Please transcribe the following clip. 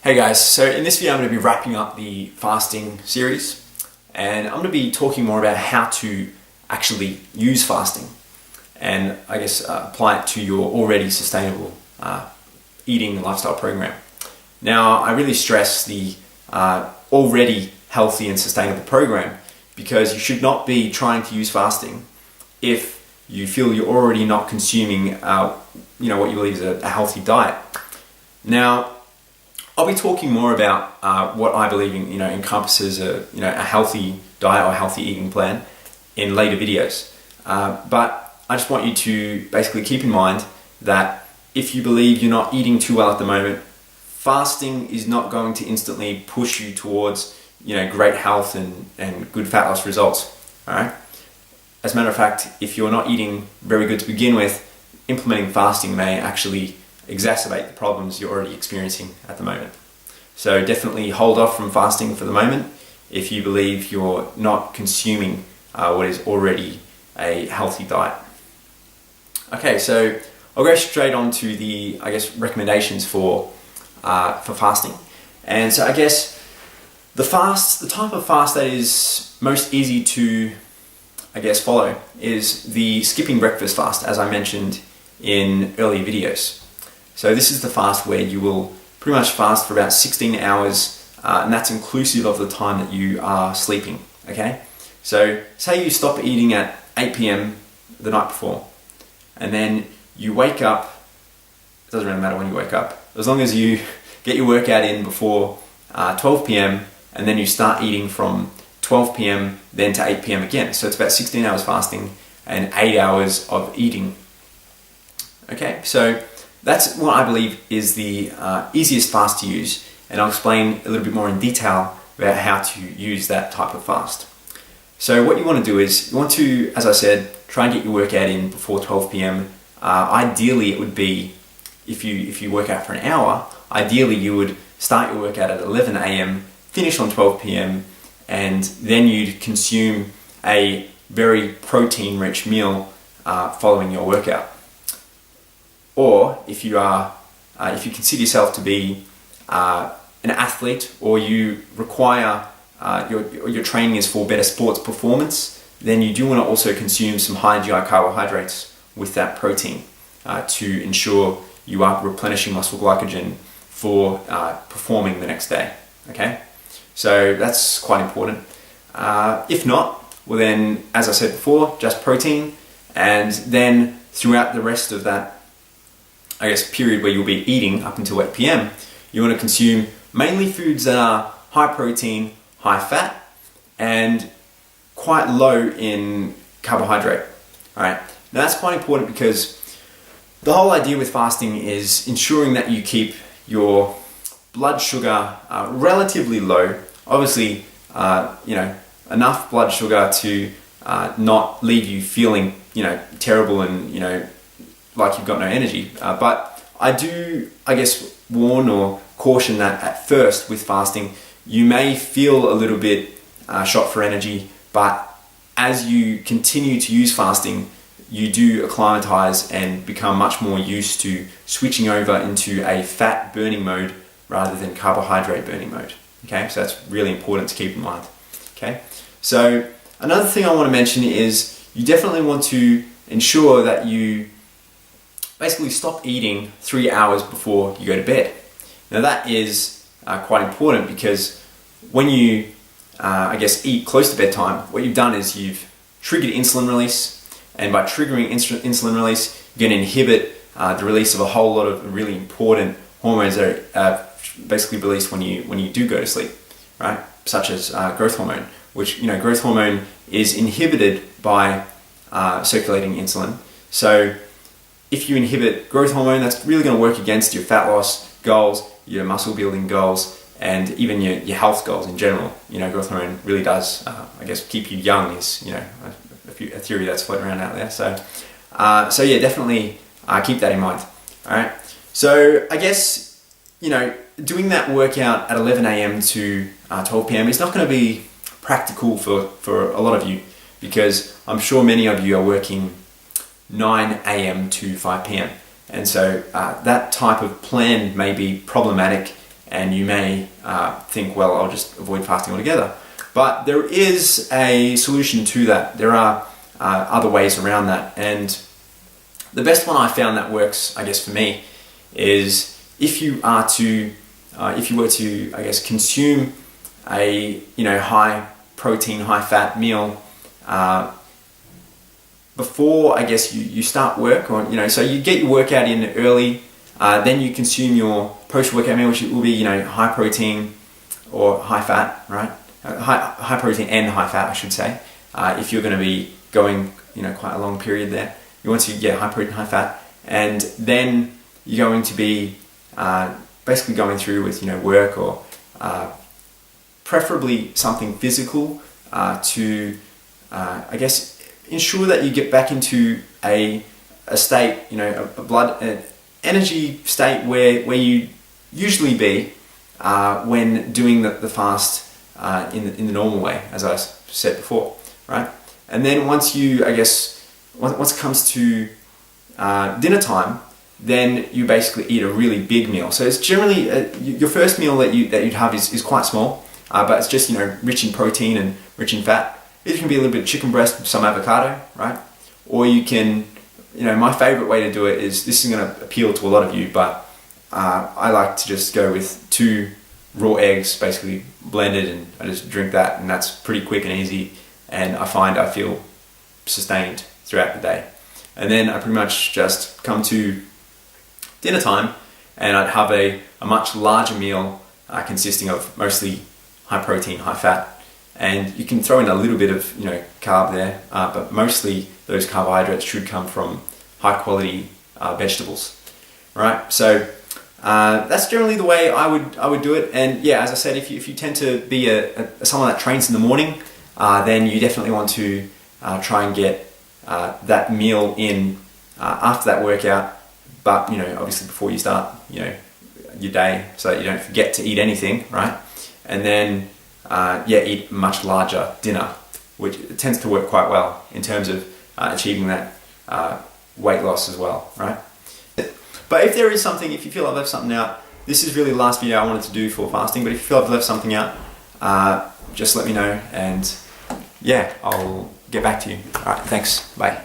Hey guys, so in this video I'm going to be wrapping up the fasting series, and I'm going to be talking more about how to actually use fasting and I guess apply it to your already sustainable eating lifestyle program. Now I really stress the already healthy and sustainable program because you should not be trying to use fasting if you feel you're already not consuming what you believe is a healthy diet. Now I'll be talking more about what I believe encompasses a healthy diet or healthy eating plan in later videos. But I just want you to basically keep in mind that if you believe you're not eating too well at the moment, fasting is not going to instantly push you towards great health and good fat loss results. All right. As a matter of fact, if you're not eating very good to begin with, implementing fasting may actually exacerbate the problems you're already experiencing at the moment. So definitely hold off from fasting for the moment if you believe you're not consuming what is already a healthy diet. Okay, so I'll go straight on to the recommendations for fasting. And so I guess the type of fast that is most easy to follow is the skipping breakfast fast, as I mentioned in earlier videos. So this is the fast where you will pretty much fast for about 16 hours, and that's inclusive of the time that you are sleeping, okay? So say you stop eating at 8 p.m. the night before, and then you wake up. It doesn't really matter when you wake up, as long as you get your workout in before 12 p.m. and then you start eating from 12 p.m. then to 8 p.m. again. So it's about 16 hours fasting and 8 hours of eating. Okay, so that's what I believe is the easiest fast to use, and I'll explain a little bit more in detail about how to use that type of fast. So what you want to do is, you want to, as I said, try and get your workout in before 12 p.m. Ideally it would be, if you work out for an hour, ideally you would start your workout at 11 a.m, finish on 12 p.m, and then you'd consume a very protein-rich meal following your workout. Or if you consider yourself to be an athlete, or you require your training is for better sports performance, then you do want to also consume some high GI carbohydrates with that protein to ensure you are replenishing muscle glycogen for performing the next day. Okay, so that's quite important. If not, well then, as I said before, just protein, and then throughout the rest of that period where you'll be eating up until 8 p.m, you want to consume mainly foods that are high protein, high fat, and quite low in carbohydrate. Alright, now that's quite important because the whole idea with fasting is ensuring that you keep your blood sugar relatively low. Obviously, enough blood sugar to not leave you feeling, terrible and, like you've got no energy. But I do, warn or caution that at first with fasting, you may feel a little bit shot for energy, but as you continue to use fasting, you do acclimatize and become much more used to switching over into a fat burning mode rather than carbohydrate burning mode. Okay, so that's really important to keep in mind. Okay, so another thing I want to mention is you definitely want to ensure that you basically stop eating 3 hours before you go to bed. Now that is quite important because when you eat close to bedtime, what you've done is you've triggered insulin release, and by triggering insulin release, you're going to inhibit the release of a whole lot of really important hormones that are basically released when you do go to sleep, right? Such as growth hormone, which growth hormone is inhibited by circulating insulin. So if you inhibit growth hormone, that's really going to work against your fat loss goals, your muscle building goals, and even your health goals in general. Growth hormone really does, keep you young is, a theory that's floating around out there. So yeah, definitely keep that in mind. All right. So doing that workout at 11 a.m. to 12 p.m. is not going to be practical for a lot of you, because I'm sure many of you are working 9 a.m. to 5 p.m. and so that type of plan may be problematic and you may think, well, I'll just avoid fasting altogether. But there is a solution to that. There are other ways around that, and the best one I found that works, I guess, for me, is if you were to, I guess, consume a high protein, high fat meal before, I guess, you start work, or so you get your workout in early, then you consume your post-workout meal, which will be high protein or high fat, right? High protein and high fat, I should say. If you're going to be going quite a long period there, you want to get high protein, high fat, and then you're going to be basically going through with work, or preferably something physical to I guess ensure that you get back into a state, a blood energy state where you usually be when doing the fast in the normal way, as I said before, right? And then once it comes to dinner time, then you basically eat a really big meal. So it's generally your first meal that you'd have is quite small, but it's just rich in protein and rich in fat. It can be a little bit of chicken breast, some avocado, right? Or you can, my favorite way to do it is, this is going to appeal to a lot of you, but I like to just go with 2 raw eggs, basically blended, and I just drink that, and that's pretty quick and easy, and I find I feel sustained throughout the day. And then I pretty much just come to dinner time, and I'd have a much larger meal consisting of mostly high protein, high fat, and you can throw in a little bit of carb there, but mostly those carbohydrates should come from high quality vegetables, right? So that's generally the way I would do it. And yeah, as I said, if you tend to be someone that trains in the morning, then you definitely want to try and get that meal in after that workout, but obviously before you start your day, so that you don't forget to eat anything, right? And then eat a much larger dinner, which tends to work quite well in terms of achieving that weight loss as well, right? But if there is something, if you feel I've left something out, this is really the last video I wanted to do for fasting, but if you feel I've left something out, just let me know, and yeah, I'll get back to you. Alright, thanks, bye.